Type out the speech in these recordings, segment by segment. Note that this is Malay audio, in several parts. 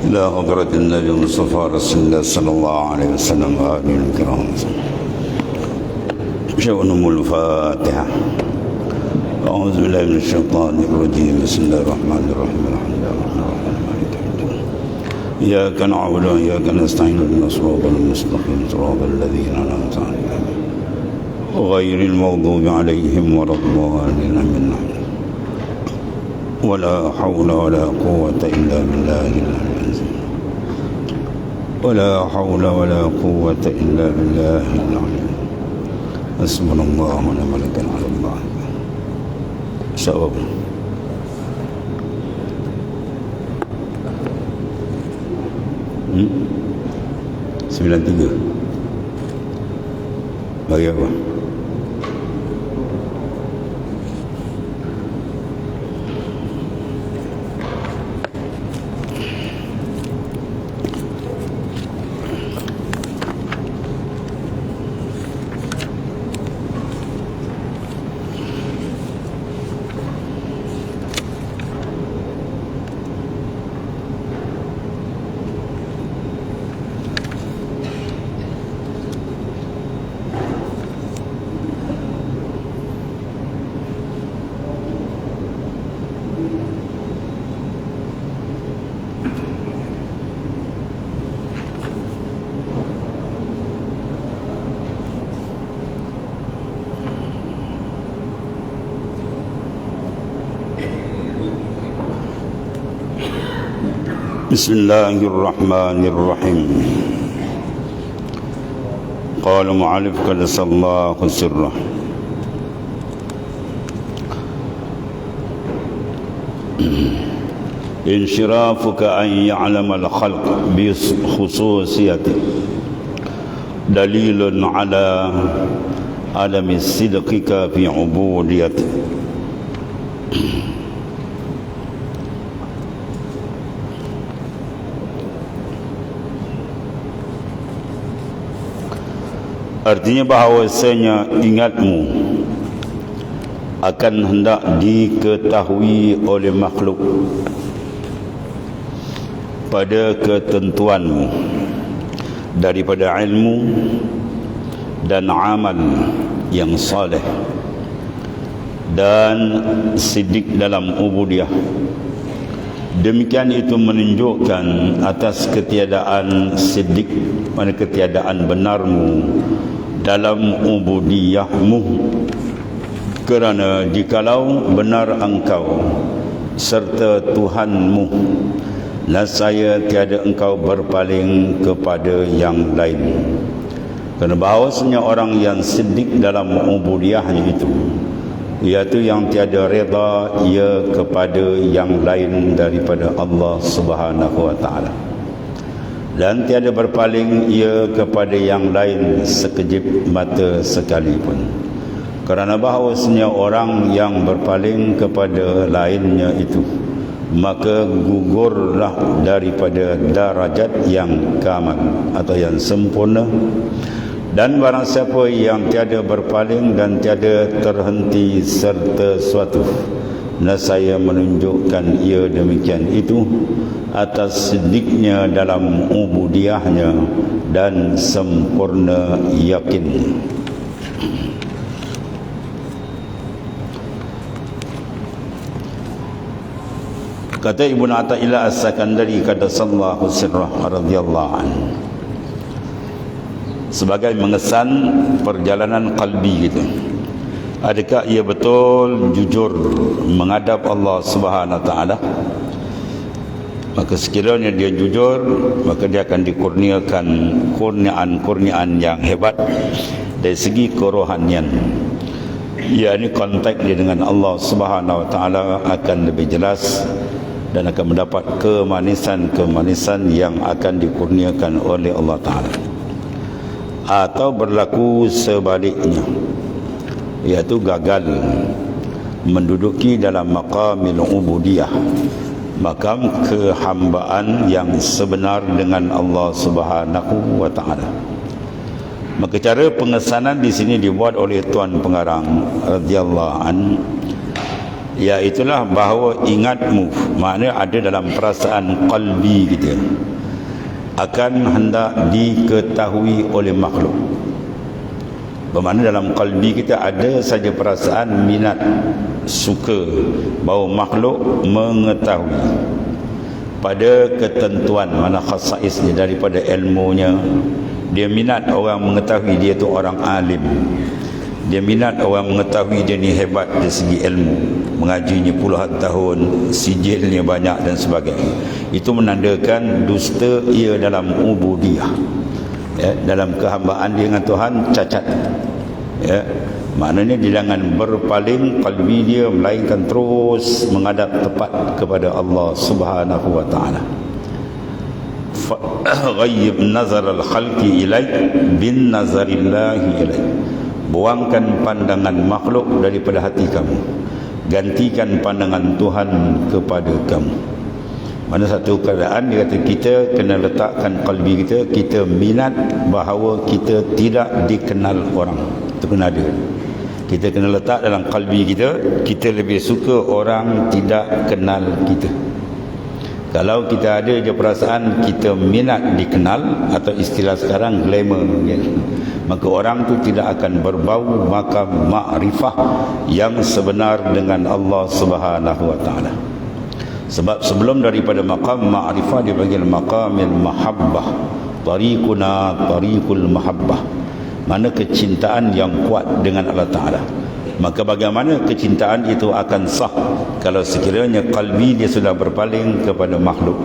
إلى حضرة النبي المصطفى رسول الله صلى الله عليه وسلم وآله الكرام. شؤونهم الفاتحة. أعوذ بالله من الشيطان الرجيم. بسم الله الرحمن الرحيم. الحمد لله الرحمن الرحيم مالك يوم الدين. إياك نعبد وإياك نستعين اهدنا الصراط المستقيم صراط الذين أنعمت عليهم غير المغضوب عليهم ولا الضالين آمين. ولا حول ولا قوة إلا بالله العلي العظيم. ولا حول ولا قوة إلا بالله العلي. حسبنا الله ونعم الوكيل على الله. Insyaallah. Hmm? 93. Bagi apa? بسم الله الرحمن الرحيم. قال معلف قدس الله سره. انشرافك أن يعلم الخلق بخصوصيته دليل على عدم صدقك في عبوديته. Artinya bahawasanya ingatmu akan hendak diketahui oleh makhluk pada ketentuanmu daripada ilmu dan amal yang saleh dan siddiq dalam ubudiyah. Demikian itu menunjukkan atas ketiadaan siddiq, mana ketiadaan benarmu dalam ubudiyahmu, kerana jikalau benar engkau serta Tuhanmu, nescaya tiada engkau berpaling kepada yang lain. Kerana bahawasanya orang yang siddiq dalam ubudiyahnya itu, iaitu yang tiada reda ia kepada yang lain daripada Allah Subhanahu wa taala, dan tiada berpaling ia kepada yang lain sekejip mata sekalipun. Kerana bahawasanya orang yang berpaling kepada lainnya itu, maka gugurlah daripada darajat yang kamal atau yang sempurna. Dan barang siapa yang tiada berpaling dan tiada terhenti serta suatu, nescaya menunjukkan ia demikian itu atas siddiqnya dalam ubudiyahnya dan sempurna yakin. Kata Ibnu Athaillah As-Sakandari qaddasallahu sirrah radhiyallahu anhu, sebagai mengesan perjalanan qalbi kita, adakah ia betul jujur menghadap Allah Subhanahu wa taala? Maka sekiranya dia jujur, maka dia akan dikurniakan kurniaan yang hebat dari segi kerohanian. Yakni kontak dia dengan Allah Subhanahu wa taala akan lebih jelas dan akan mendapat kemanisan-kemanisan yang akan dikurniakan oleh Allah taala. Atau berlaku sebaliknya, iaitu gagal menduduki dalam maqamil ubudiyah, makam kehambaan yang sebenar dengan Allah Subhanahu wa taala. Maka cara pengesanan di sini dibuat oleh Tuan Pengarang radhiyallahu an, Ya, itulah bahawa ingatmu, maknanya ada dalam perasaan qalbi kita, akan hendak diketahui oleh makhluk. Bermakna dalam qalbi kita ada saja perasaan minat, suka bahawa makhluk mengetahui pada ketentuan, mana khasais dia daripada ilmunya. Dia minat orang mengetahui dia tu orang alim. Dia minat orang mengetahui dia ni hebat dari segi ilmu, mengajinya puluhan tahun, sijilnya banyak dan sebagainya. Itu menandakan dusta ia dalam ubudiyah, ya, dalam kehambaan dia dengan Tuhan cacat, ya. Maknanya dia jangan berpaling qalbi dia, melainkan terus menghadap tepat kepada Allah Subhanahu wa taala. Ghayyib nazar al-khalqi ilaik bin nazarillahi ilaik. Buangkan pandangan makhluk daripada hati kamu, gantikan pandangan Tuhan kepada kamu. Mana satu keadaan dia kata kita kena letakkan qalbi kita, kita minat bahawa kita tidak dikenal orang. Itu kena ada. Kita kena letak dalam qalbi kita, kita lebih suka orang tidak kenal kita. Kalau kita ada je perasaan kita minat dikenal, atau istilah sekarang glamour, maka orang tu tidak akan berbau makam ma'rifah yang sebenar dengan Allah Subhanahu wa taala. Sebab sebelum daripada maqam ma'rifah dipanggil maqamil mahabbah. Tariquna tariqul mahabbah. Mana kecintaan yang kuat dengan Allah Taala. Maka bagaimana kecintaan itu akan sah kalau sekiranya qalbi dia sudah berpaling kepada makhluk.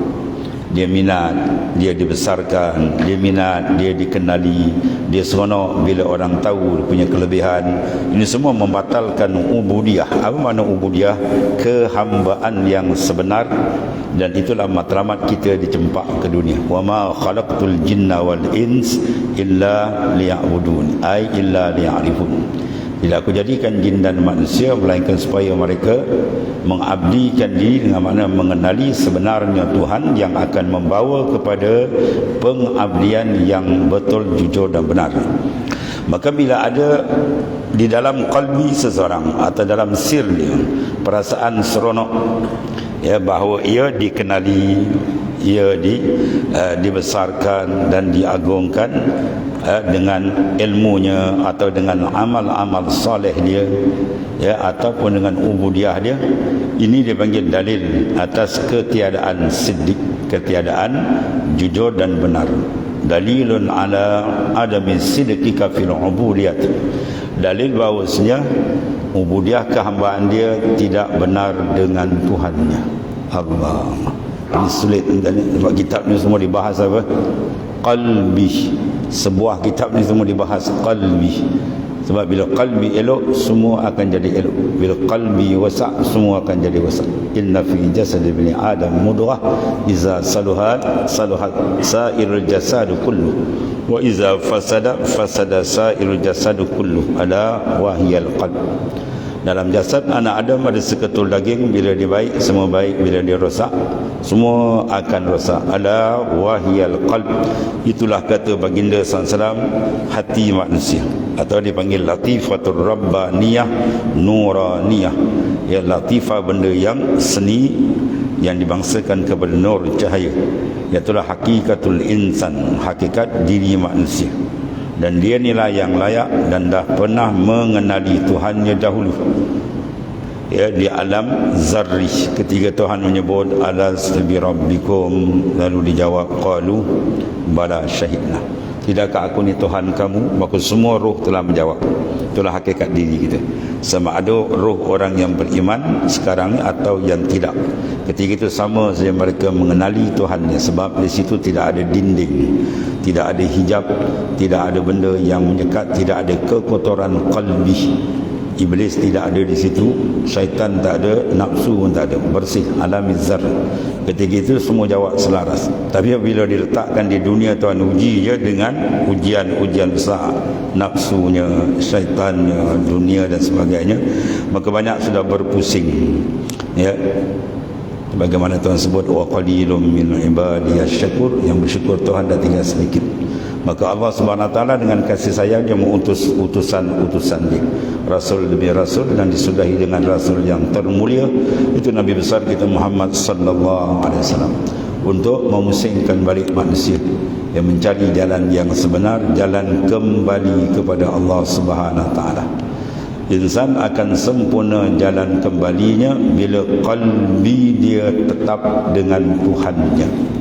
Dia minat, dia dibesarkan, dia minat, dia dikenali, dia seronok bila orang tahu dia punya kelebihan. Ini semua membatalkan ubudiyah. Apa makna ubudiyah? Kehambaan yang sebenar. Dan itulah matlamat kita dicempak ke dunia. Wa ma khalaqtul jinna wal ins illa liya'budun, ay illa liya'rifun. Tidak aku jadikan jin dan manusia melainkan supaya mereka mengabdikan diri, dengan makna mengenali sebenarnya Tuhan yang akan membawa kepada pengabdian yang betul, jujur dan benar. Maka bila ada di dalam qalbi seseorang atau dalam sir dia perasaan seronok, ya, bahawa ia dikenali, ia dibesarkan dan diagungkan dengan ilmunya atau dengan amal-amal soleh dia, ya, ataupun dengan ubudiyah dia, ini dipanggil dalil atas ketiadaan siddiq, ketiadaan jujur dan benar. Dalilun ala adami siddiqika fil ubudiyah. Dalil bahawasanya ubudiyah kehambaan dia tidak benar dengan Tuhannya. Allah. Ini sulit sebab kitab ni semua dibahas apa? Qalbi. Sebuah kitab ni semua dibahas qalbi. Sebab bila qalbi elok, semua akan jadi elok. Bila qalbi wasak, semua akan jadi wasak. Inna fi jasad ibni Adam mudghah iza saluhat sairul jasad kullu wa iza fasada sairul jasad kullu ala wahiyal qalb. Dalam jasad anak Adam ada seketul daging, bila dia baik semua baik, bila dia rosak semua akan rosak. Ala wahiyal qalb. Itulah kata baginda SAW, hati manusia, atau dipanggil latifatul rabbaniyah nuraniyah. Ya, latifah benda yang seni, yang dibangsakan kepada nur cahaya. Iaitulah hakikatul insan, hakikat diri manusia. Dan dia inilah yang layak dan dah pernah mengenali Tuhannya dahulu, ya, di alam zarri. Ketika Tuhan menyebut alastu bi rabbikum, lalu dijawab qalu bala syahidna. Tidakkah aku ni Tuhan kamu? Maka semua roh telah menjawab. Itulah hakikat diri kita. Sama ada roh orang yang beriman sekarang ni atau yang tidak, ketika itu sama saja mereka mengenali Tuhannya. Sebab di situ tidak ada dinding, tidak ada hijab, tidak ada benda yang menyekat, tidak ada kekotoran qalbi. Iblis tidak ada di situ, syaitan tak ada, nafsu pun tak ada, bersih, alami zar. Ketika itu semua jawab selaras. Tapi bila diletakkan di dunia, Tuhan uji je dengan ujian-ujian besar, nafsunya, syaitannya, dunia dan sebagainya, maka banyak sudah berpusing, ya. Bagaimana Tuhan sebut wa qalilum min ibadiyasy syakur, yang bersyukur Tuhan dah tinggal sedikit. Maka Allah Subhanahu Wa Taala dengan kasih sayang dia mengutus utusan-utusan dia, rasul demi rasul, dan disudahi dengan rasul yang termulia itu Nabi besar kita Muhammad sallallahu alaihi wasallam, untuk memusingkan balik manusia yang mencari jalan yang sebenar, jalan kembali kepada Allah Subhanahu Wa Taala. Insan akan sempurna jalan kembalinya bila qalbi dia tetap dengan Tuhannya.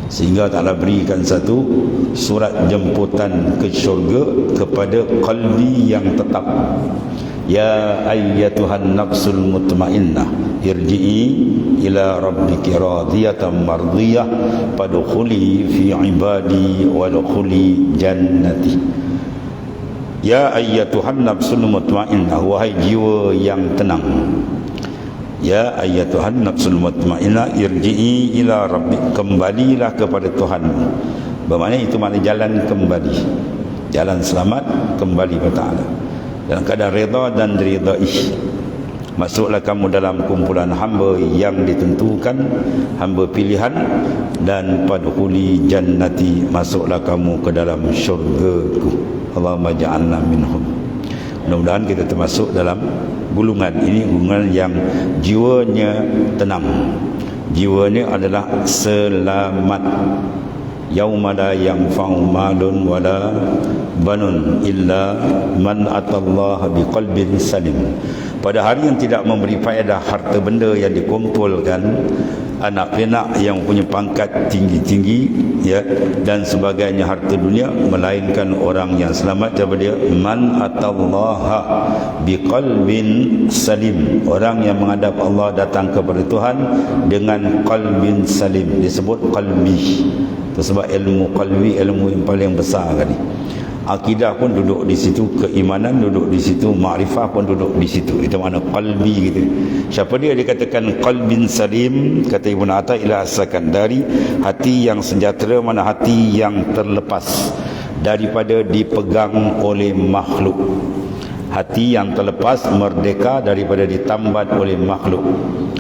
Sehingga Ta'ala berikan satu surat jemputan ke syurga kepada qalbi yang tetap. Ya ayyatuhan nafsul mutmainnah irji'i ila rabbiki radiyatan mardiyah fadkhuli fi ibadi wadkhuli jannati. Ya ayyatuhan nafsul mutmainnah, wahai jiwa yang tenang. Ya ayyatuhan nafsul mutmainnah irji'i ila rabbik, kembalilah kepada Tuhanmu. Bermakna itu makna jalan kembali, jalan selamat kembali kepada Ta'ala dalam keadaan redha dan ridai. Masuklah kamu dalam kumpulan hamba yang ditentukan, hamba pilihan, dan padkhuli jannati, masuklah kamu ke dalam syurgaku. Allahumma ja'alna minhum. Mudah-mudahan kita termasuk dalam gulungan ini, gulungan yang jiwanya tenang, jiwanya adalah selamat. Yauma la yanfa'u malun wala banun illa man atallaha biqalbin salim. Pada hari yang tidak memberi faedah harta benda yang dikumpulkan, anak pinak yang punya pangkat tinggi-tinggi, ya, dan sebagainya, harta dunia, melainkan orang yang selamat daripada dia, man atallaha biqalbin salim, orang yang menghadap Allah, datang kepada Tuhan dengan qalbin salim. Disebut qalbi sebab ilmu qalbi, ilmu yang paling besar kali. Akidah pun duduk di situ, keimanan duduk di situ, makrifah pun duduk di situ. Itu makna qalbi gitu. Siapa dia dikatakan qalbin salim? Kata Ibnu Athaillah As-Sakandari, hati yang sejahtera, mana hati yang terlepas daripada dipegang oleh makhluk. Hati yang terlepas, merdeka daripada ditambat oleh makhluk.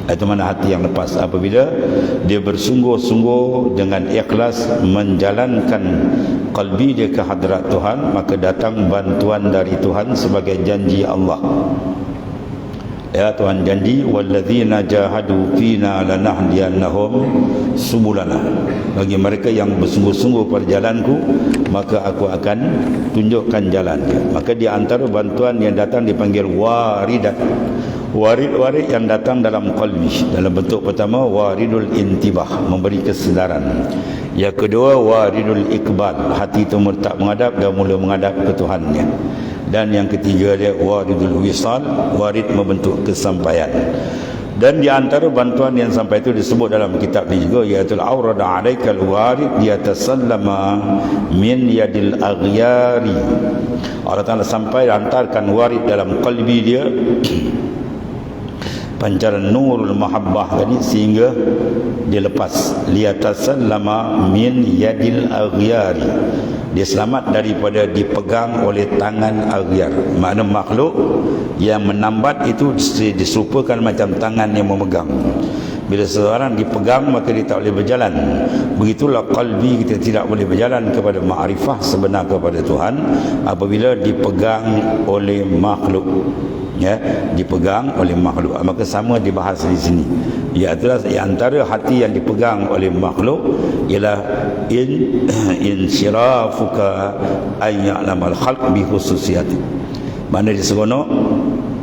Itu mana hati yang lepas. Apabila dia bersungguh-sungguh dengan ikhlas menjalankan qalbi dia ke hadrat Tuhan, maka datang bantuan dari Tuhan sebagai janji Allah. Ya, Tuhan janji, walladzina jahadu fina lanahdiyannahum subulana. Bagi mereka yang bersungguh-sungguh pada jalanku, maka aku akan tunjukkan jalan dia. Maka di antara bantuan yang datang dipanggil waridat. Warid-warid yang datang dalam qalbi. Dalam bentuk pertama, waridul intibah, memberi kesedaran. Yang kedua, waridul ikbal, hati itu tak menghadap dan mula menghadap ke Tuhannya. Dan yang ketiga dia waridul wisal, warid membentuk kesampaian. Dan di antara bantuan yang sampai itu disebut dalam kitab ini juga, iaitu aurada alaikal warid yatasallama min yadil aghyari. Allah Ta'ala sampai hantarkan warid dalam qalbi dia, pancaran nurul mahabbah tadi, sehingga dia lepas. Liyatasallama min yadil aghyari, dia selamat daripada dipegang oleh tangan aghyar. Makna makhluk yang menambat itu diserupakan macam tangan yang memegang. Bila seseorang dipegang, maka dia tak boleh berjalan. Begitulah qalbi kita tidak boleh berjalan kepada ma'rifah sebenar kepada Tuhan apabila dipegang oleh makhluk. Ya, dipegang oleh makhluk. Maka sama dibahas di sini. Iaitu antara hati yang dipegang oleh makhluk ialah insyirafuka ayya'lamal khalq bi khususiyati. Mana dia seronok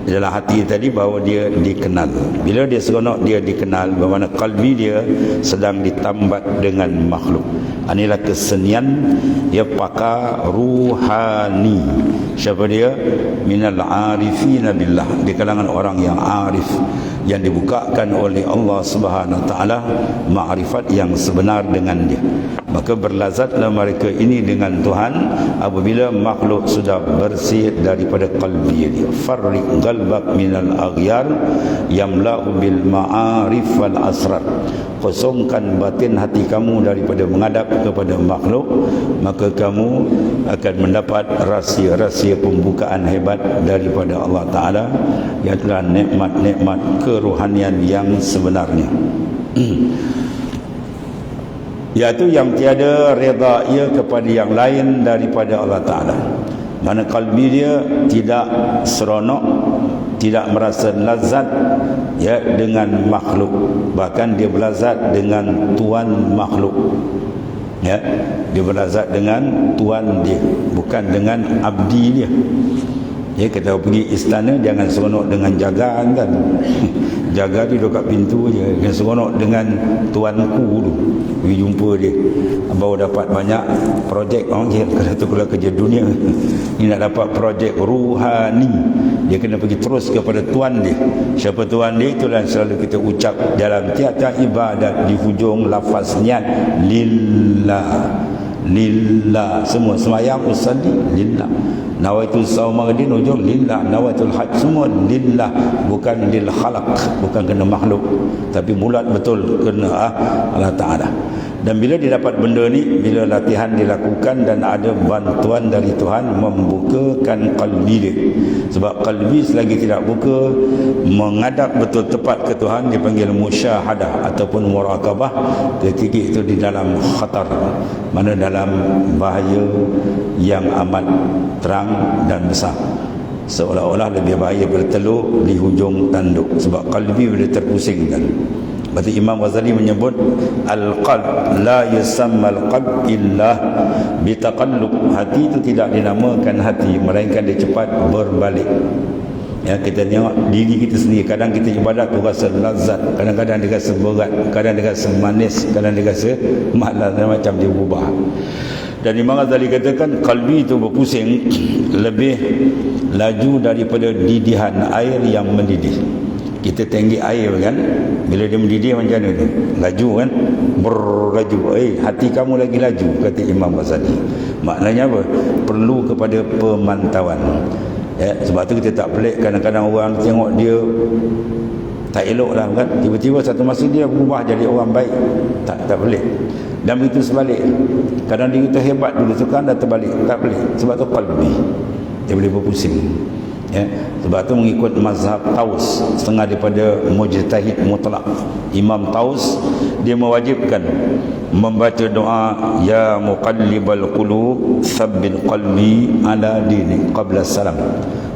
dalam hati tadi bahawa dia dikenal. Bila dia seronok, dia dikenal, bermakna qalbi dia sedang ditambat dengan makhluk. Inilah kesenian dia pakar ruhani. Siapa dia? Minal arifina billah, di kalangan orang yang arif, yang dibukakan oleh Allah Subhanahu Wa Taala makrifat yang sebenar dengan dia. Maka berlazatlah mereka ini dengan Tuhan apabila makhluk sudah bersih daripada qalbi dia. Farriq qalbak minal aghyar yamla'u bil ma'arif wal asrar. Kosongkan batin hati kamu daripada menghadap kepada makhluk, maka kamu akan mendapat rahsia-rahsia pembukaan hebat daripada Allah Ta'ala, iaitu nikmat-nikmat kerohanian yang sebenarnya. iaitu yang tiada reda ia kepada yang lain daripada Allah Ta'ala. Mana kalbi dia tidak seronok, tidak merasa lazat ya dengan makhluk, bahkan dia berlazat dengan tuan makhluk. Ya, dia berlazat dengan tuan dia, bukan dengan abdi dia. Ya, kita pergi istana jangan seronok dengan jagaan kan. Jaga dia duduk kat pintu je, jangan seronok dengan tuanku tu. Pergi jumpa dia, baru dapat banyak projek. Orang kata tu kalau kerja dunia ni nak dapat projek ruhani, dia kena pergi terus kepada tuan dia. Siapa tuan dia? Itulah yang selalu kita ucap dalam tiap-tiap ibadat di hujung lafaz niat, lillah. Lillah, semua sembahyang usalli lillah, nawaitu saumadin ujung lillah, nawaitul hajj semua lillah, bukan lil khalaq, bukan kena makhluk, tapi bulat betul kena Allah Ta'ala. Dan bila dia dapat benda ni, bila latihan dilakukan dan ada bantuan dari Tuhan, membukakan qalbi dia. Sebab qalbi selagi tidak buka, menghadap betul tepat ke Tuhan, dipanggil musyahadah ataupun muraqabah, ketika itu di dalam khatar, mana dalam bahaya yang amat terang dan besar. Seolah-olah lebih bahaya bertelur di hujung tanduk, sebab qalbi boleh terpusingkan. Berarti Imam Ghazali menyebut al-qalb la yusamma al-qalb illa bitaqallub. Hati itu tidak dinamakan hati, melainkan dia cepat berbalik. Ya, kita tengok diri kita sendiri, kadang kita ibadat tu rasa lazat, kadang-kadang dia rasa berat, kadang dia rasa manis, kadang dia rasa malas, macam dia berubah. Dan Imam Ghazali katakan qalbi itu berpusing lebih laju daripada didihan air yang mendidih. Kita tinggi air kan, bila dia mendidih macam mana tu? Laju kan? Berlaju. Hati kamu lagi laju, kata Imam Ghazali. Maknanya apa? Perlu kepada pemantauan. Ya, sebab tu kita tak pelik kadang-kadang orang tengok dia tak elok lah kan, tiba-tiba satu masa dia berubah jadi orang baik. Tak pelik. Dan begitu sebalik, kadang dia kita hebat dulu, sekarang dah terbalik, tak pelik. Sebab tu qalbi dia boleh berpusing. Ya, sebab tu mengikut mazhab Taus, setengah daripada mujtahid mutlak, Imam Taus, dia mewajibkan membaca doa ya muqallibal qulub tsabbit qalbi ala dinik qabla salam.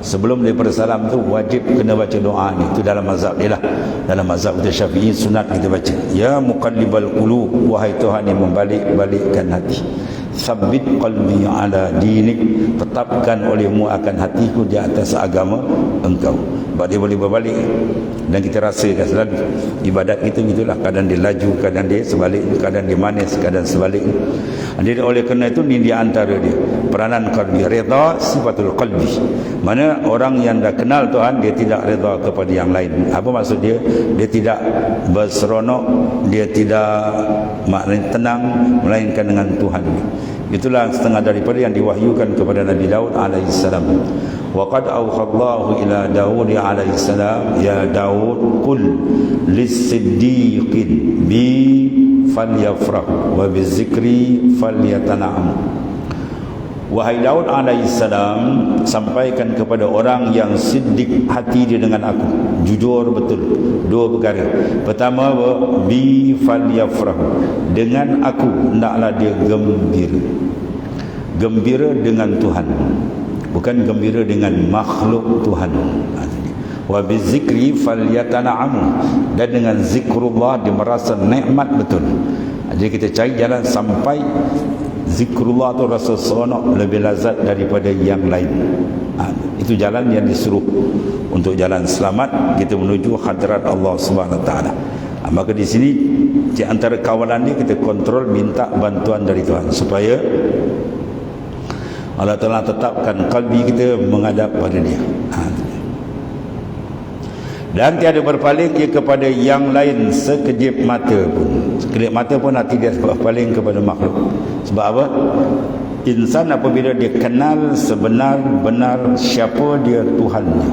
Sebelum daripada salam tu wajib kena baca doa ni. Itu dalam mazhab dia lah. Dalam mazhab kita Syafi'i sunat kita baca ya muqallibal qulub, wahai Tuhan yang membalik-balikkan hati, sabbit qalbi ala dinik, tetapkan olehmu akan hatiku di atas agama engkau. Sebab dia boleh berbalik. Dan kita rasakan selalu ibadat kita gitulah, kadang dia laju, kadang dia sebalik, kadang dia manis, kadang sebalik. Jadi oleh kerana itu ni di antara dia peranan qalbi, redha sifatul qalbi. Mana orang yang dah kenal Tuhan, dia tidak redha kepada yang lain. Apa maksud dia? Dia tidak berseronok, dia tidak maknanya tenang melainkan dengan Tuhan. Itulah setengah daripada yang diwahyukan kepada Nabi Daud alaihissalam. Wa qad awhadallahu ila Daud alaihissalam ya Daud qul lis-siddiqin bi falyafrah wa bizikri falyatana'am. Wahai Daud alaihissalam, sampaikan kepada orang yang siddiq hati dia dengan aku, jujur betul, dua perkara. Pertama, bi falyafrah, dengan aku hendaklah dia gembira. Gembira dengan Tuhan, bukan gembira dengan makhluk Tuhan. Wa bizikri falyatana'am, dan dengan zikrullah dia merasa nikmat betul. Jadi kita cari jalan sampai zikrullah tu rasa seronok, lebih lazat daripada yang lain. Itu jalan yang disuruh untuk jalan selamat kita menuju hadrat Allah Subhanahu Wa Taala. Maka di sini di antara kawalan dia kita kontrol, minta bantuan dari Tuhan supaya Allah Taala tetapkan kalbi kita menghadap pada Dia. Dan tiada berpaling ia kepada yang lain sekejip mata pun. Sekejip mata pun hati dia berpaling kepada makhluk. Sebab apa? Insan apabila dia kenal sebenar-benar siapa dia Tuhannya,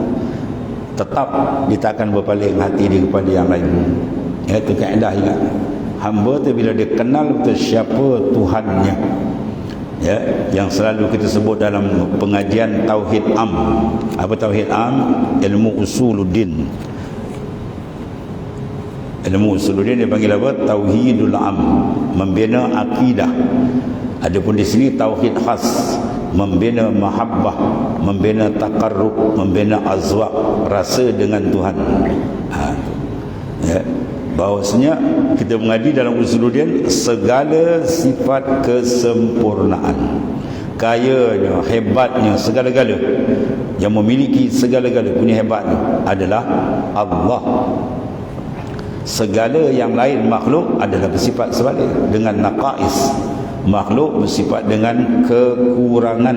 tetap dia tak akan berpaling hati dia kepada yang lain. Itu kaedah, ingat. Hamba tu bila dia kenal betul siapa Tuhannya, ya, yang selalu kita sebut dalam pengajian tauhid am. Apa tauhid am? Ilmu usuluddin. Ilmu usuluddin dia panggil apa? Tauhidul am, membina akidah. Adapun di sini tauhid khas, membina mahabbah, membina taqarrub, membina azwaq, rasa dengan Tuhan. Ya, bahwasanya kita mengaji dalam usuluddin segala sifat kesempurnaan, kayanya, hebatnya, segala-gala yang memiliki segala-gala punya hebatnya adalah Allah. Segala yang lain makhluk adalah bersifat sebalik dengan naqais. Makhluk bersifat dengan kekurangan,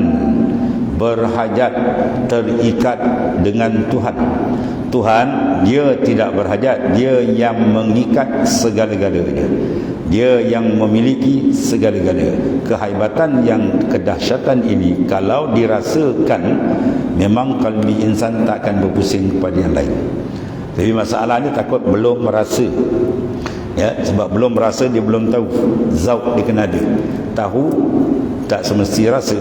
berhajat, terikat dengan Tuhan. Tuhan dia tidak berhajat, dia yang mengikat segala-galanya, dia yang memiliki segala-galanya. Kehebatan yang kedahsyatan ini kalau dirasakan, memang kalbi insan tak akan berpusing kepada yang lain. Tapi masalahnya takut belum merasa. Ya, sebab belum merasa dia belum tahu. Zauq dia kena ada. Tahu tak semesti rasa.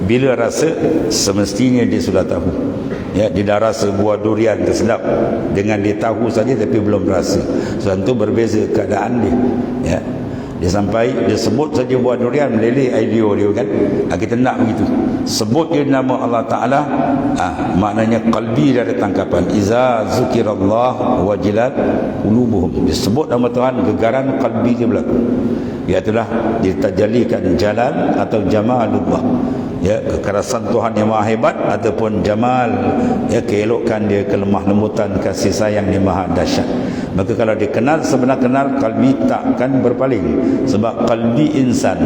Bila rasa semestinya dia sudah tahu. Ya, dia dah rasa buah durian tu sedap. Dengan dia tahu saja tapi belum rasa. Sebab tu berbeza keadaan dia. Ya. Dia sampai dia sebut saja buah durian, meleleh idea dia kan. Kita nak begitu. Sebut dia nama Allah Taala, maknanya qalbi dia ada tangkapan. Iza zukirallah wajilat qulubuhum. Disebut nama Tuhan, gegaran qalbi dia berlaku. Iaitulah ditajalikan jalan atau jamalullah. Ya, kekerasan Tuhan yang maha hebat ataupun jamal, ya, keelokan dia, kelemah lembutan, kasih sayang dia maha dahsyat. Maka kalau dikenal sebenar-benar, kalbi tak akan berpaling. Sebab kalbi insan,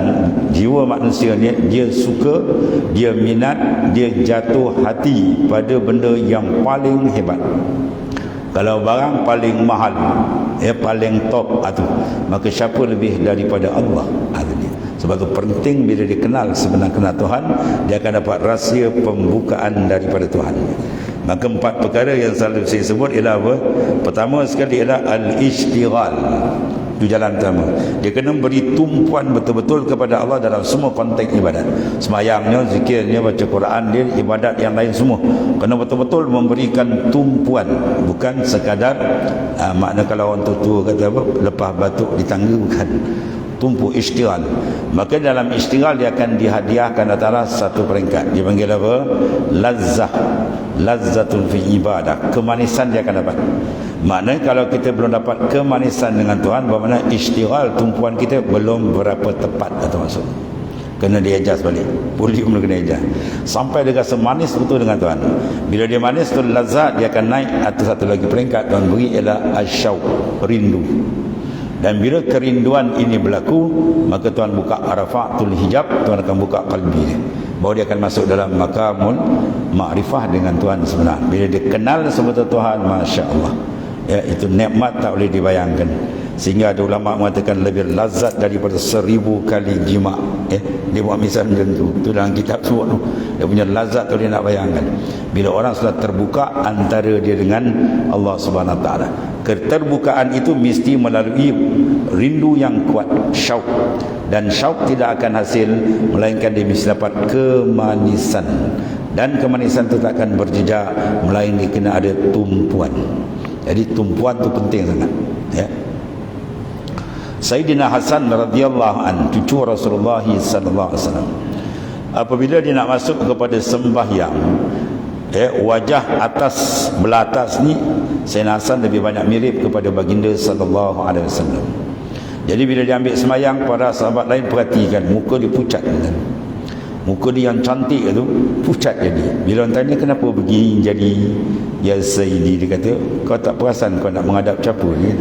jiwa manusia ni, dia suka, dia minat, dia jatuh hati pada benda yang paling hebat. Kalau barang paling mahal, ya, paling top itu, maka siapa lebih daripada Allah? Sebab itu penting bila dikenal sebenar-benar Tuhan, dia akan dapat rahsia pembukaan daripada Tuhan. Maka 4 perkara yang selalu saya sebut ialah apa? Pertama sekali ialah al-ishtighal. Itu jalan pertama. Dia kena beri tumpuan betul-betul kepada Allah dalam semua konteks ibadat. Semayangnya, zikirnya, baca Quran dia, ibadat yang lain semua. Kena betul-betul memberikan tumpuan. Bukan sekadar makna kalau orang tua kata apa, lepas batuk di tangga, bukan. Tumpu ishtighal. Maka dalam ishtighal dia akan dihadiahkan antara satu peringkat. Dia panggil apa? Lazzah. Lazzatul fi ibadah. Kemanisan dia akan dapat. Maknanya kalau kita belum dapat kemanisan dengan Tuhan, bermakna ishtighal, tumpuan kita belum berapa tepat atau maksud. Kena diadjust balik. Volume kena adjust. Sampai dia rasa manis betul dengan Tuhan. Bila dia manis tu lazat, dia akan naik atas satu lagi peringkat Tuhan beri ialah asyauq, rindu. Dan bila kerinduan ini berlaku, maka Tuhan buka arafatul hijab, Tuhan akan buka kalbi dia. Bahawa dia akan masuk dalam makamul ma'rifah dengan Tuhan sebenar. Bila dia kenal sebetul Tuhan, Masya Allah. Ya, itu nikmat tak boleh dibayangkan. Sehingga ada ulama mengatakan lebih lazat daripada 1000 kali jima'. Dia buat misal macam tu. Itu dalam kitab surat tu. Dia punya lazat tu dia nak bayangkan. Bila orang sudah terbuka antara dia dengan Allah Subhanahu Wa Taala. Keterbukaan itu mesti melalui rindu yang kuat, syauq. Dan syauq tidak akan hasil melainkan dia mesti dapat kemanisan. Dan kemanisan itu tak akan berjejak melainkan kena ada tumpuan. Jadi tumpuan itu penting sangat. Ya. Sayyidina Hasan radhiyallahu an, cucu Rasulullah sallallahu alaihi wasallam, apabila dia nak masuk kepada sembahyang, wajah atas belah atas ni Sayyidina Hasan lebih banyak mirip kepada baginda sallallahu alaihi wasallam. Jadi bila dia ambil sembahyang, para sahabat lain perhatikan muka dia pucat kan. Muka dia yang cantik itu pucat jadi. Bila orang tanya kenapa begini jadi, ya Sayyidi, dia kata, kau tak perasan kau nak menghadap siapa ni?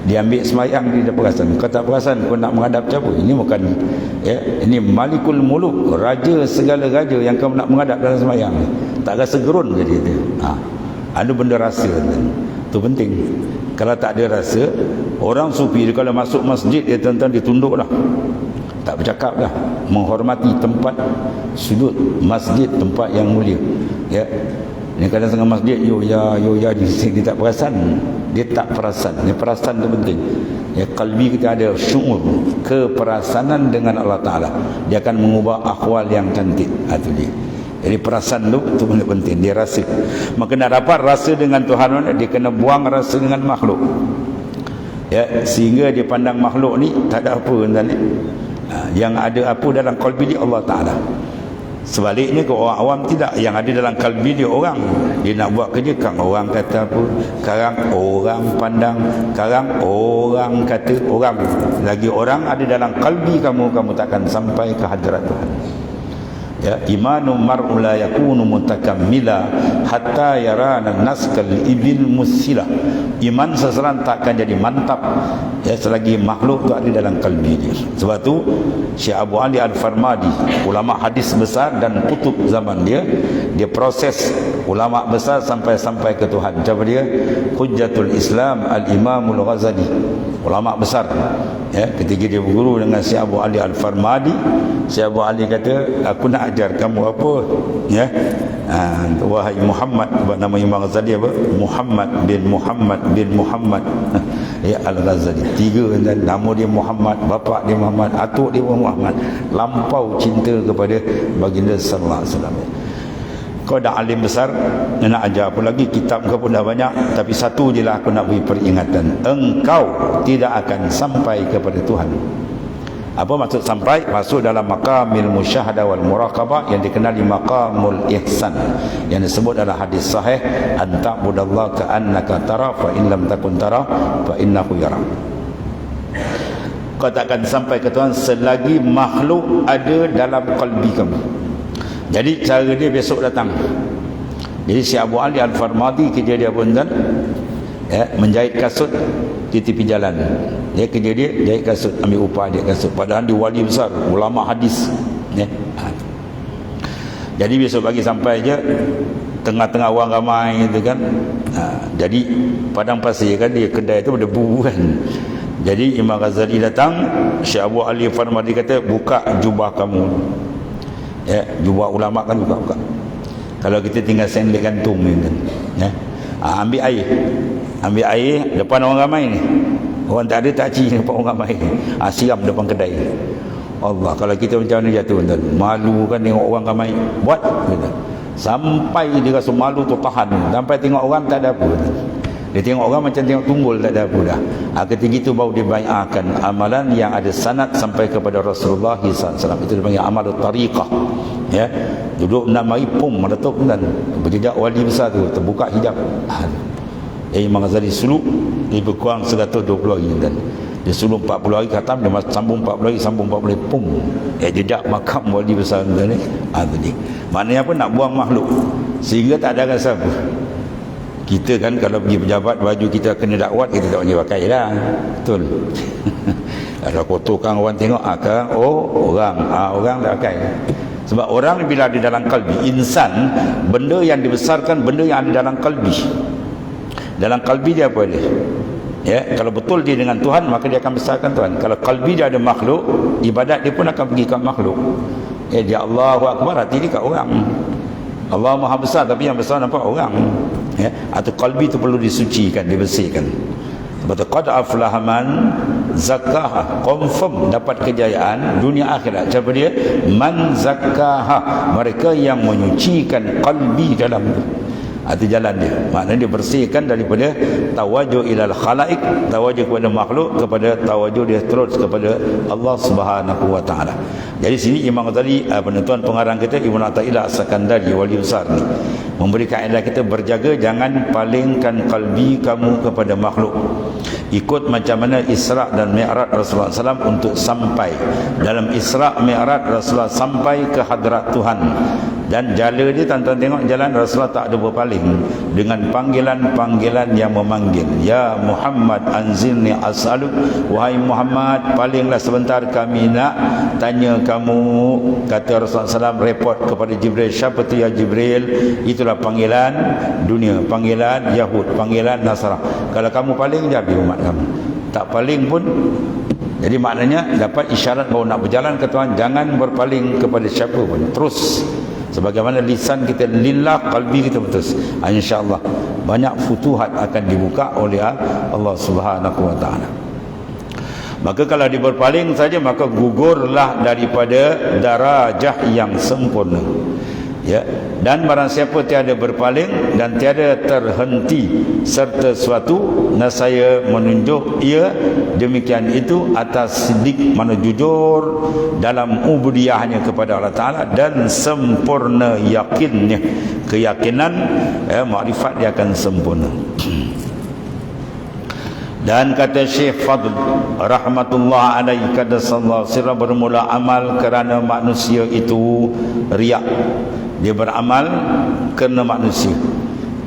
Dia ambil sembahyang, dia dah perasan. Kau tak perasan kau nak menghadap siapa? Ini bukan, ya, ini Malikul Muluk, raja segala raja yang kau nak menghadap dalam sembahyang. Tak rasa gerun jadi dia. Ada benda rasa tu penting. Kalau tak ada rasa, orang sufi dia kalau masuk masjid dia tuan-tuan ditunduk dah. Tak bercakap dah, menghormati tempat sudut masjid, tempat yang mulia. Ya. Ini kadang tengah masjid yo ya dia tak perasan. Dia tak perasan. Ini perasan itu penting. Ya, kalbi kita ada syu'ur, keperasanan dengan Allah Ta'ala. Dia akan mengubah akhwal yang cantik. Itu dia. Jadi perasaan tu paling penting, dia rasa. Maka nak dapat rasa dengan Tuhan, dia kena buang rasa dengan makhluk. Ya, sehingga dia pandang makhluk ni tak ada apa tuan ni. Yang ada apa dalam qalbi dia Allah Taala. Sebaliknya ke orang awam tidak, yang ada dalam kalbi dia orang. Dia nak buat kerja, kan orang kata apa, sekarang orang pandang, sekarang orang kata orang. Lagi orang ada dalam kalbi kamu, kamu takkan sampai ke hadirat Tuhan. Ya, imanu mar'u la yakunu mutakammila hatta yarana naskal ibil musilah. Iman seseorang takkan jadi mantap ya selagi makhluk tu ada dalam kalbi dia. Sebab tu Syekh Abu Ali Al-Farmadi, ulama hadis besar dan kutub zaman dia, dia proses ulama besar sampai ke Tuhan. Macam dia Hujjatul Islam Al-Imamul Ghazali, ulama besar ya. Ketika dia berguru dengan Syekh Abu Ali Al-Farmadi, Syekh Abu Ali kata, aku nak ajar kamu apa ya. Wahai Muhammad, nama Imam Ghazali apa? Muhammad bin Muhammad ya Al-Ghazali. Tiga dan nama dia Muhammad, bapa dia Muhammad, atuk dia Muhammad. Lampau cinta kepada baginda sallallahu alaihi wasallam. Kau dah alim besar, nak ajar apa lagi? Kitab kau pun dah banyak, tapi satu je lah aku nak beri peringatan. Engkau tidak akan sampai kepada Tuhan. Apa maksud sampai? Masuk dalam maqamil musyahadah wal muraqabah, yang dikenali maqamul ihsan, yang disebut dalam hadis sahih, anta'budallaha ka'annaka tara fa in lam takun tara fa innahu yara. Kau takkan sampai ke Tuhan selagi makhluk ada dalam kalbi kamu. Jadi cara dia besok datang. Jadi Syekh Abu Ali Al-Farmadi kerja dia pun kan ya, menjahit kasut di tepi jalan. Dia kerja dia jahit kasut, ambil upah dia kasut. Padahal dia wali besar, ulama hadis ya. Jadi besok pagi sampai je tengah-tengah orang ramai gitu kan. Jadi padang pasir kan, dia kedai tu berdebu kan. Jadi Imam Ghazali datang, Syekh Abu Ali Farmadi kata, buka jubah kamu ya. Jubah ulama kan buka-buka. Kalau kita tinggal sendek gantung ni kan ya. Ambil air depan orang ramai ni. Orang tak ada tak cik depan orang ramai. Siram depan kedai. Allah, kalau kita macam mana jatuh tuan. Malu kan tengok orang ramai buat gitu. Sampai dia rasa malu tu tahan. Sampai tengok orang tak ada apa. Dia tengok orang macam tengok tunggul, tak ada apa dah. Ketika itu baru dibayarkan amalan yang ada sanad sampai kepada Rasulullah SAW. Itu dipanggil amalul tariqah ya. Duduk 6 hari pum meletup dan berjejak wali besar tu terbuka hijab. Imam Ghazali suluk lebih kurang 120 hari dan dia suluk 40 hari khatam, dia sambung 40 hari, sambung 40 hari pum jejak makam wali besar ni. Tadi maknanya apa? Nak buang makhluk sehingga tak ada rasa apa. Kita kan kalau pergi pejabat, baju kita kena dakwat, kita tak boleh pakai lah. Betul. Kalau kotorkan orang tengok, orang tak pakai. Sebab orang bila ada dalam kalbi, insan, benda yang dibesarkan, benda yang ada dalam kalbi. Dalam kalbi dia apa dia? Ya, kalau betul dia dengan Tuhan, maka dia akan besarkan Tuhan. Kalau kalbi dia ada makhluk, ibadat dia pun akan pergi ke makhluk. Dia Allahu Akbar, hati dia kat orang. Allah Maha Besar, tapi yang besar nampak orang ya. Atau kalbi itu perlu disucikan, dibersihkan. Sebab tu qad aflaha man zakkaha, confirm dapat kejayaan dunia akhirat. Siapa dia? Man zakkaha, mereka yang menyucikan kalbi dalam itu jalan dia. Maknanya dia bersihkan daripada tawajuh ilal khalaik, tawajuh kepada makhluk, kepada tawajuh dia terus kepada Allah Subhanahu wa taala. Jadi sini Imam Ghazali, penentuan pengarang kita Ibnu Athaillah As-Sakandari, wali besar ni, memberi kaedah kita berjaga jangan palingkan kalbi kamu kepada makhluk. Ikut macam mana Isra dan Mi'raj Rasulullah SAW untuk sampai. Dalam Isra Mi'raj Rasulullah sampai ke hadrat Tuhan. Dan jala dia, tuan-tuan tengok jalan Rasulullah tak ada berpaling, dengan panggilan-panggilan yang memanggil. Ya Muhammad anzilni as'aluk, wahai Muhammad palinglah sebentar kami nak tanya kamu. Kata Rasulullah SAW, report kepada Jibril, siapa tu ya Jibril? Itulah panggilan dunia, panggilan Yahud, panggilan Nasrani. Kalau kamu paling, dia habis umat kamu. Tak paling pun. Jadi maknanya dapat isyarat bahawa nak berjalan ke Tuhan, jangan berpaling kepada siapa pun, terus. Sebagaimana lisan kita lillah, kalbi kita putus. InsyaAllah banyak futuhat akan dibuka oleh Allah Subhanahu wa ta'ala. Maka kalau dia berpaling saja, maka gugurlah daripada darajah yang sempurna. Ya, dan barang siapa tiada berpaling dan tiada terhenti serta suatu, nescaya menunjuk ia demikian itu atas siddiq, mana jujur dalam ubudiyahnya kepada Allah Ta'ala dan sempurna yakinnya, keyakinan makrifat dia akan sempurna. Dan kata Syekh Fadl rahmatullah alaihi, kata sallallahu alaihi wasallam, bermula amal kerana manusia itu riak. Dia beramal kerana manusia.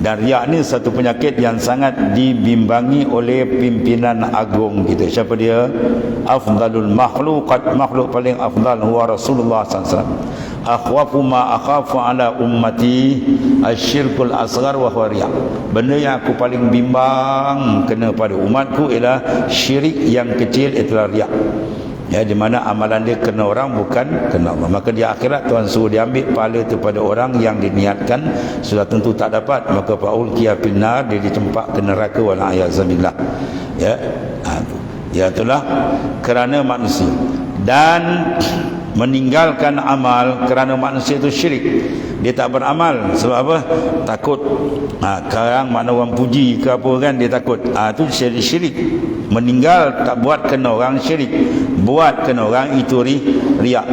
Dan riak ni satu penyakit yang sangat dibimbangi oleh pimpinan agung kita. Siapa dia? Afdalul makhluqat, makhluk paling afdal huwa Rasulullah SAW. Akhwafu ma akhafu ala ummati asyirkul asghar wa huwa riak. Benda yang aku paling bimbang kena pada umatku ialah syirik yang kecil, itulah riak. Ya, di mana amalan dia kena orang, bukan kena Allah. Maka di akhirat Tuhan suruh dia ambil pahala itu pada orang yang diniatkan, sudah tentu tak dapat. Maka faul kia finnar, dia dicempak ke neraka wal a'yazabillah. Ya, ya itulah kerana manusia. Dan meninggalkan amal kerana manusia itu syirik. Dia tak beramal sebab apa? Takut. Sekarang makna orang puji ke apa kan, dia takut. Itu syirik. Meninggal tak buat kena orang syirik, buat kena orang itu riak.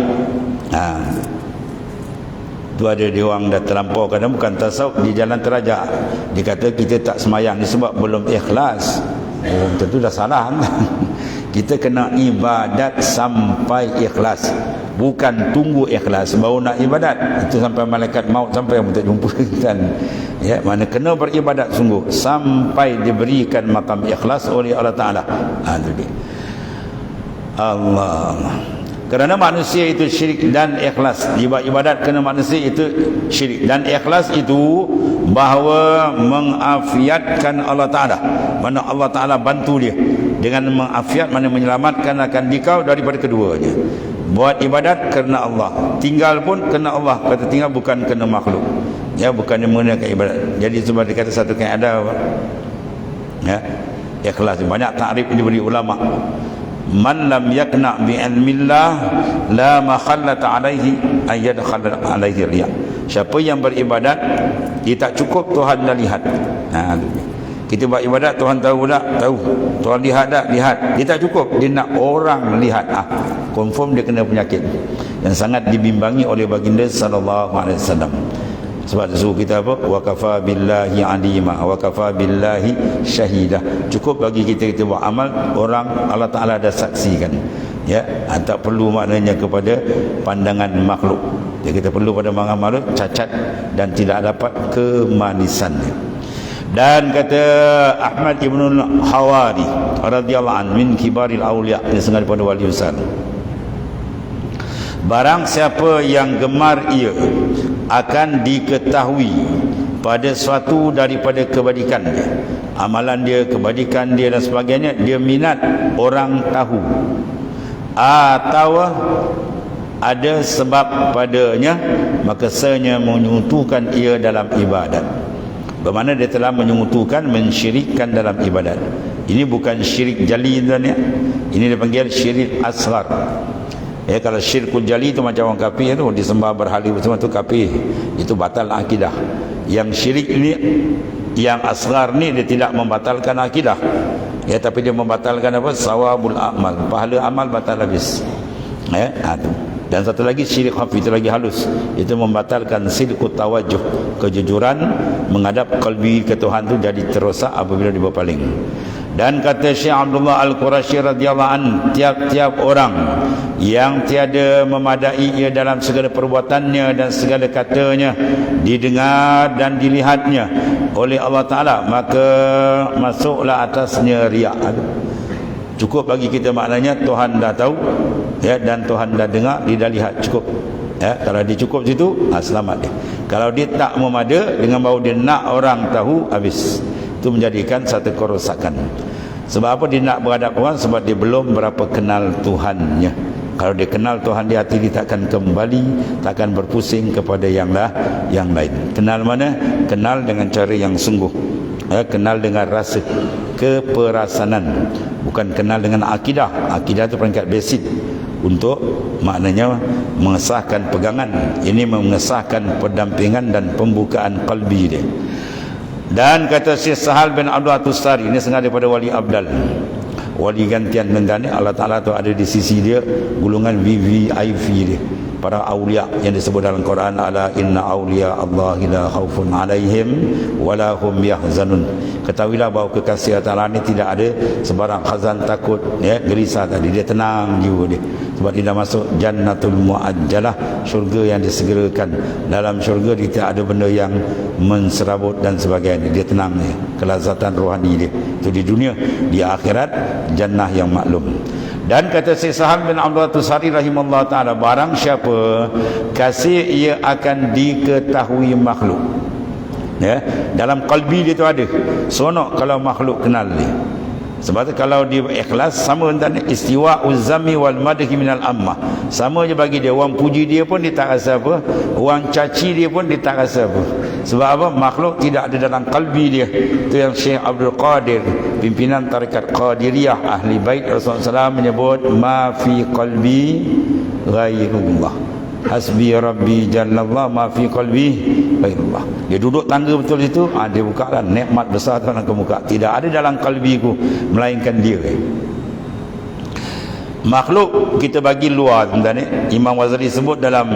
Tu ada dia orang dah terlampau, kadang bukan tasawuf, di jalan terajak. Dia kata kita tak semayang ni sebab belum ikhlas. Tentu dah salah. Kita kena ibadat sampai ikhlas, bukan tunggu ikhlas baru nak ibadat. Itu sampai malaikat maut sampai yang tak jumpa kan. Ya, mana kena beribadat sungguh sampai diberikan makam ikhlas oleh Allah Ta'ala. Itu dia. Allah. Kerana manusia itu syirik dan ikhlas. Ibadat kerana manusia itu syirik dan ikhlas itu bahawa mengafiatkan Allah Ta'ala. Mana Allah Ta'ala bantu dia dengan mengafiat, mana menyelamatkan akan dikau daripada keduanya. Buat ibadat kerana Allah, tinggal pun kerana Allah. Kata tinggal bukan kerana makhluk. Ya, bukannya menggunakan ibadat. Jadi sebab dia kata satu kaedah, ya, ikhlas. Banyak takrif diberi ulama. Man lam yakna bi ilmillah la makhallata alaihi ayyadkhal alaihi riya. Siapa yang beribadat, dia tak cukup Tuhan dah lihat. Kita buat ibadat, Tuhan tahu tak? Tahu. Tuhan lihat tak? Lihat. Dia tak cukup, dia nak orang lihat. Confirm dia kena penyakit yang sangat dibimbangi oleh baginda sallallahu alaihi wasallam. Sebab suruh kita apa? Wa kafa billahi alima wa kafa billahi syahida. Cukup bagi kita buat amal, orang Allah Ta'ala dah saksikan. Ya, tak perlu maknanya kepada pandangan makhluk. Ya, kita perlu pada makhluk cacat dan tidak dapat kemanisannya. Dan kata Ahmad Ibn Hawari radhiyallahu anhu, min kibaril awliya, dia sengaja pada wali besar. Barang siapa yang gemar ia akan diketahui pada suatu daripada kebajikan dia, amalan dia, kebajikan dia dan sebagainya, dia minat orang tahu atau ada sebab padanya, maka senya menyuntuhkan ia dalam ibadat. Bermakna dia telah menyuntuhkan, mensyirikkan dalam ibadat. Ini bukan syirik jali, ya. Ini dipanggil syirik asghar. Ya, kalau syirkul jali itu macam orang kafir tu, disembah berhala semua tu kafir. Itu batal akidah. Yang syirik ini, yang asghar ni, dia tidak membatalkan akidah. Ya, tapi dia membatalkan apa? Sawabul amal. Pahala amal batal habis. Ya, tu. Dan satu lagi syirik khafi, itu lagi halus. Itu membatalkan sidqut tawajjuh, kejujuran menghadap qalbi ke Tuhan tu jadi terosak apabila dia berpaling. Dan kata Syekh Abdullah Al-Qurashi radhiyallahu an, tiap-tiap orang yang tiada memadai ia dalam segala perbuatannya dan segala katanya didengar dan dilihatnya oleh Allah Ta'ala, maka masuklah atasnya riak. Cukup bagi kita maknanya Tuhan dah tahu, ya, dan Tuhan dah dengar, dia dah lihat, cukup. Ya, kalau dia cukup situ, selamat dia. Kalau dia tak memada dengan bahawa dia nak orang tahu, habis. Itu menjadikan satu kerosakan. Sebab apa dia nak berhadap orang? Sebab dia belum berapa kenal Tuhannya. Kalau dia kenal Tuhan di hati, dia takkan kembali, takkan berpusing kepada yang lain. Kenal mana? Kenal dengan cara yang sungguh. Ya, kenal dengan rasa keperasanan, bukan kenal dengan akidah. Akidah itu peringkat basic. untuk maknanya mengesahkan pegangan. Ini mengesahkan pendampingan dan pembukaan qalbi dia. Dan kata Syekh Sahal bin Abdul Tustari, ini sengaja daripada wali Abdal, wali gantian mendani. Allah Ta'ala tu ada di sisi dia golongan VVIP dia, para awliya yang disebut dalam Quran, ala inna awliya Allah la khaufun alaihim wala hum yahzanun. Ketahuilah bahawa kekasih Allah Ta'ala ni tidak ada sebarang khazan takut, ya, gerisah tadi. Dia tenang jiwa dia, sebab dia dah masuk jannatul muajjalah, syurga yang disegerakan. Dalam syurga dia tidak ada benda yang menserabut dan sebagainya. Dia tenang dia, kelazatan rohani dia itu di dunia. Di akhirat jannah yang maklum. Dan kata Syekh Sahal bin Abdul Tusari rahimahullah ta'ala, barang siapa kasih ia akan diketahui makhluk, ya, dalam qalbi dia tu ada. Seronok kalau makhluk kenal dia. Sebab tu kalau dia ikhlas, sama tentang istiwa uzami wal madhi minal ammah, sama je bagi dia. Orang puji dia pun dia tak rasa apa, orang caci dia pun dia tak rasa apa. Sebab apa? Makhluk tidak ada dalam qalbi dia. Itu yang Syekh Abdul Qadir, pimpinan tarekat Qadiriyah, ahli bait Rasulullah SAW, menyebut ma fi qalbi ghairullah, hasbi rabbi jallallah ma fi qalbi ghairullah. Dia duduk tangga betul itu, dia buka lah nikmat besar dalam kemuka. Tidak ada dalam qalbiku melainkan dia. Makhluk kita bagi luar sebenarnya. Imam Ghazali sebut dalam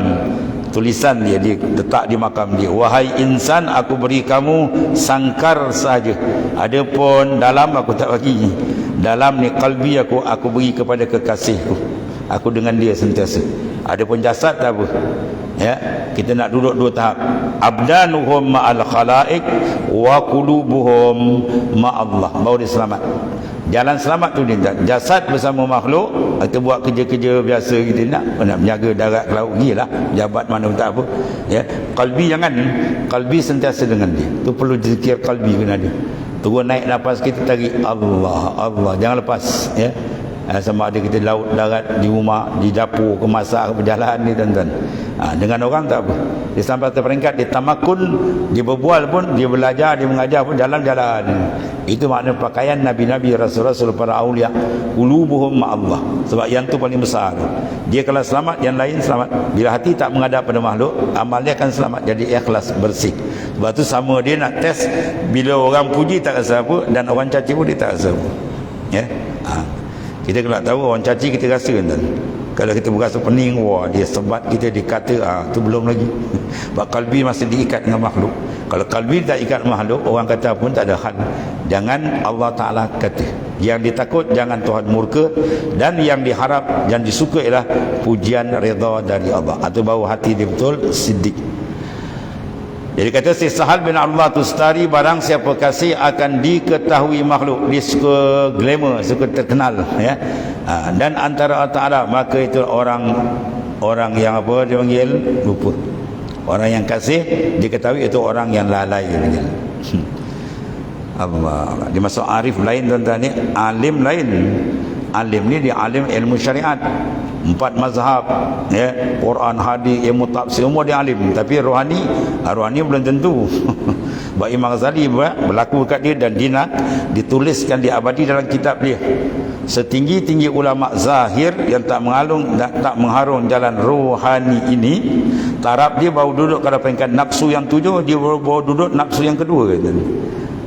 tulisan dia, dia letak di makam dia, wahai insan, aku beri kamu sangkar saja, adapun dalam aku tak bagi. Dalam ni qalbi aku beri kepada kekasihku, aku dengan dia sentiasa. Adapun jasad tak apa, ya. Kita nak duduk dua tahap, abdanuhum ma'al khalaik wa qulubuhum ma'allah, baru dia selamat. Jalan selamat tu dia jasad bersama makhluk. Kita buat kerja-kerja biasa kita nak menjaga darat ke laut, gilah jabat mana pun tak apa, ya. Qalbi jangan, qalbi sentiasa dengan dia. Tu perlu zikir qalbi kena ada. Turun naik nafas kita, tarik Allah Allah, jangan lepas, ya. Sama ada kita laut, darat, di rumah, di dapur, ke masak, ke berjalan ni tuan-tuan. Dengan orang tak apa. Dia sampai ke peringkat dia tamakun, dia berbual pun, dia belajar, dia mengajar pun jalan-jalan. Itu makna pakaian Nabi-Nabi, Rasul-Rasul, para awliya, qulubuhum ma'allah. Sebab yang tu paling besar. Dia kalau selamat, yang lain selamat. Bila hati tak menghadap pada makhluk, amal dia akan selamat, jadi ikhlas, bersih. Sebab tu sama dia nak test, bila orang puji tak rasa apa, dan orang caci pun dia tak rasa apa, ya. Kita kalau tahu orang caci kita rasa kan. Kalau kita berasa pening, wah dia sebat kita, dikata, tu belum lagi. Sebab kalbi masih diikat dengan makhluk. Kalau kalbi tak ikat makhluk, orang kata pun tak ada hal. Jangan Allah Ta'ala kata. Yang ditakut jangan Tuhan murka, dan yang diharap dan disuka ialah pujian redha dari Allah. Atau baru hati dia betul siddiq. Jadi kata Syekh Sahal bin Abdullah Tustari, barang siapa kasih akan diketahui makhluk. Dia suka glamour, suka terkenal, ya. Dan antara Allah Ta'ala, maka itu orang yang apa dia panggil, lupa. Orang yang kasih diketahui itu orang yang lalai dia panggil. Allah. Dia masuk arif lain tuan-tuan ni, alim lain. Alim ni dia alim ilmu syariat, 4 mazhab, ya, Quran, hadis, ilmu tafsir, semua dia alim. Tapi rohani belum tentu. Sebab Imam Ghazali berlaku dekat dia, dan dia dituliskan, diabadi dalam kitab dia. Setinggi-tinggi ulama zahir yang tak mengharung jalan rohani ini, taraf dia baru duduk kalau peringkat nafsu yang 7, dia baru duduk nafsu yang kedua, kan.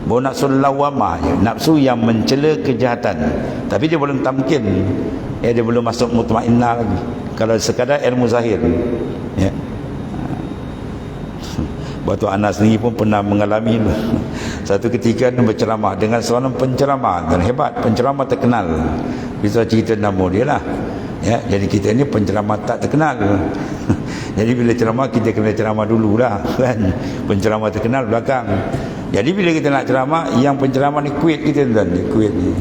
Baru nafsu lawamah, nafsu yang mencela kejahatan. Tapi dia belum tamkin, ya, dia belum masuk mutmainnah lagi. Kalau sekadar ilmu zahir, ya. Waktu anak sendiri pun pernah mengalami satu ketika berceramah dengan seorang penceramah dan hebat, penceramah terkenal. Bisa cerita nama dia lah, ya. Jadi kita ni penceramah tak terkenal. Jadi bila ceramah kita kena ceramah dululah, kan. Penceramah terkenal belakang. Jadi bila kita nak ceramah, yang penceramah ni kuit kita, dan dia kuit ni.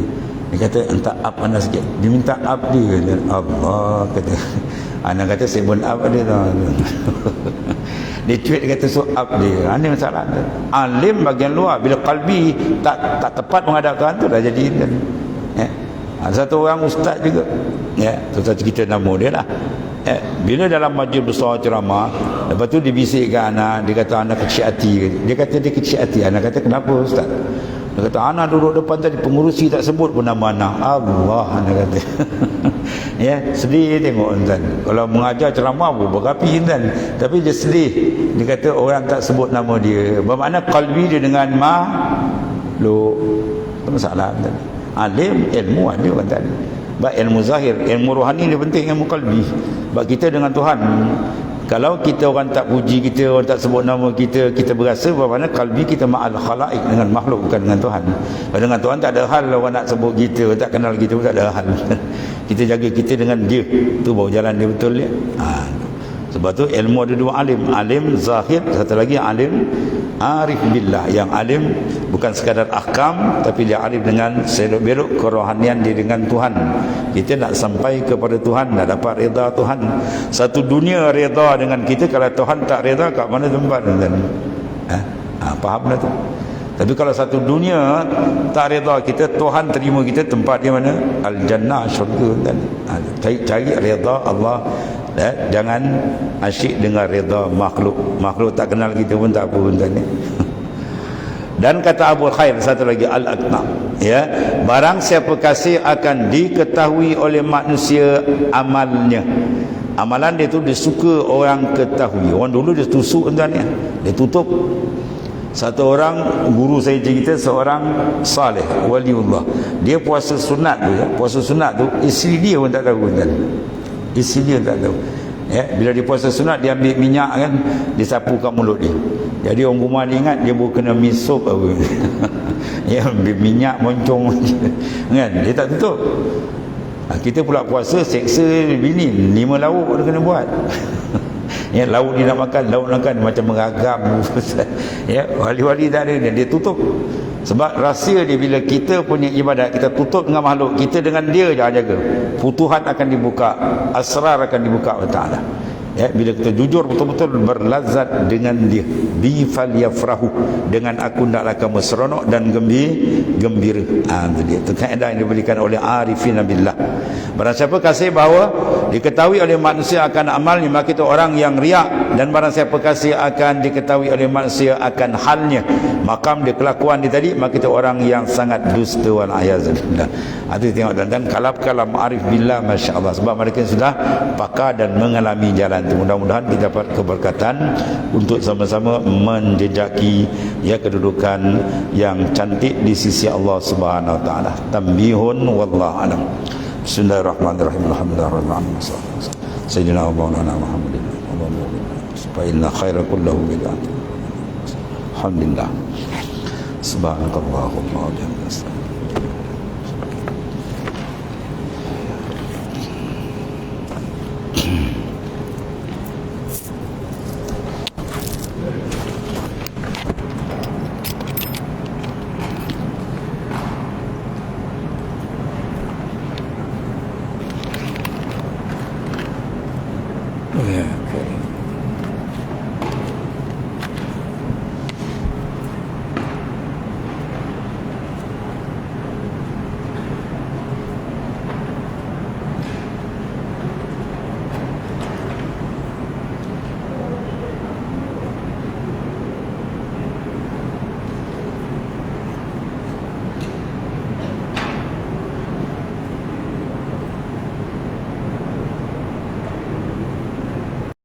Dia kata, "Entah up anda sikit." Dia minta up dia, dan Allah kata. Anak kata 7 up dia tau. Dia cuit, dia kata so up dia. Ini masalah. Alim bagian luar, bila qalbi tak tepat menghadap Tuhan tu dah jadi, kan. Ya. Satu orang ustaz juga, ya, tu cerita nama dia lah. Bila dalam majlis besar ceramah, lepas tu dia bisikkan anak, dia kata anak kecil hati. Dia kata dia kecil hati. Anak kata, kenapa ustaz? Dia kata, anak duduk depan tadi, pengurusi tak sebut pun nama anak. Allah, dia kata. Ya, sedih tengok tuan. Kalau mengajar ceramah pun berapi tuan, tapi dia sedih. Dia kata orang tak sebut nama dia. Bermakna qalbi dia dengan makhluk. Tak masalah tuan. Alim, ilmu ada kan tadi. Baik ilmu zahir, ilmu rohani dia penting, ilmu qalbi. Sebab kita dengan Tuhan, kalau kita orang tak puji kita, orang tak sebut nama kita, kita berasa bagaimana kalbi kita ma'al khalaik, dengan makhluk, bukan dengan Tuhan. Kalau dengan Tuhan tak ada hal orang nak sebut kita, tak kenal kita pun tak ada hal. Kita jaga kita dengan dia, tu baru jalan dia betul ya. Sebab tu ilmu ada dua alim, alim zahir, satu lagi alim arif billah. Yang alim bukan sekadar ahkam, tapi dia arif dengan selok-belok kerohanian dia dengan Tuhan. Kita nak sampai kepada Tuhan, nak dapat reda Tuhan. Satu dunia reda dengan kita, kalau Tuhan tak reda, kat mana tempat tuan? Faham dah tu? Tapi kalau satu dunia tak reda kita, Tuhan terima kita, tempat di mana? Al-Jannah, syurga tuan. Cari reda Allah. Jangan asyik dengan reda makhluk. Makhluk tak kenal kita pun tak apa tuan. Dan kata Abu Khair satu lagi, Al-Aqna, ya, barang siapa kasih akan diketahui oleh manusia amalnya. Amalan dia tu dia suka orang ketahui. Orang dulu dia tusuk tuan ya, dia tutup. Satu orang guru saya cerita, seorang saleh waliullah, dia puasa sunat tu ya, puasa sunat tu isteri dia pun tak tahu tuan. Isteri dia tak tahu. Ya, bila dia puasa sunat, dia ambil minyak kan, dia sapu kat mulut dia. Jadi orang rumah dia ingat dia baru kena misop apa. Ya, ambil minyak moncong kan, dia tak tutup. Kita pula puasa seksa bini, 5 lauk dia kena buat. Ya, lauk dia nak makan, lauk nak makan macam meragam. Ya, wali-wali tak ada, dia tutup. Sebab rahsia dia, bila kita punya ibadat, kita tutup dengan makhluk, kita dengan dia jangan jaga, futuhat akan dibuka, asrar akan dibuka oleh Ta'ala. Ya, bila kita jujur betul-betul berlazat dengan dia, bi falyafrahu, dengan aku hendaklah kamu seronok dan gembira. Itu dia, itu kaedah yang diberikan oleh arifin billah. Barang siapa kasih bahawa diketahui oleh manusia akan amalnya, maka itu orang yang riak. Dan barang siapa kasih akan diketahui oleh manusia akan halnya, makam dia, kelakuan dia tadi, maka itu orang yang sangat dusta wal a'yazillah. Itu tengok dan kalam arif billah, masya-Allah, sebab mereka sudah pakar dan mengalami jalan. Mudah-mudahan kita dapat keberkatan untuk sama-sama menjejaki ya kedudukan yang cantik di sisi Allah Subhanahu wa taala. Tanbihun wallahu alam. Bismillahirrahmanirrahim. Alhamdulillahirabbil alamin. Sayyidina wa maulana Muhammadin fa inna khaira kullahu bid'ah. Alhamdulillah. Subhanakallahumma wa bihamdika.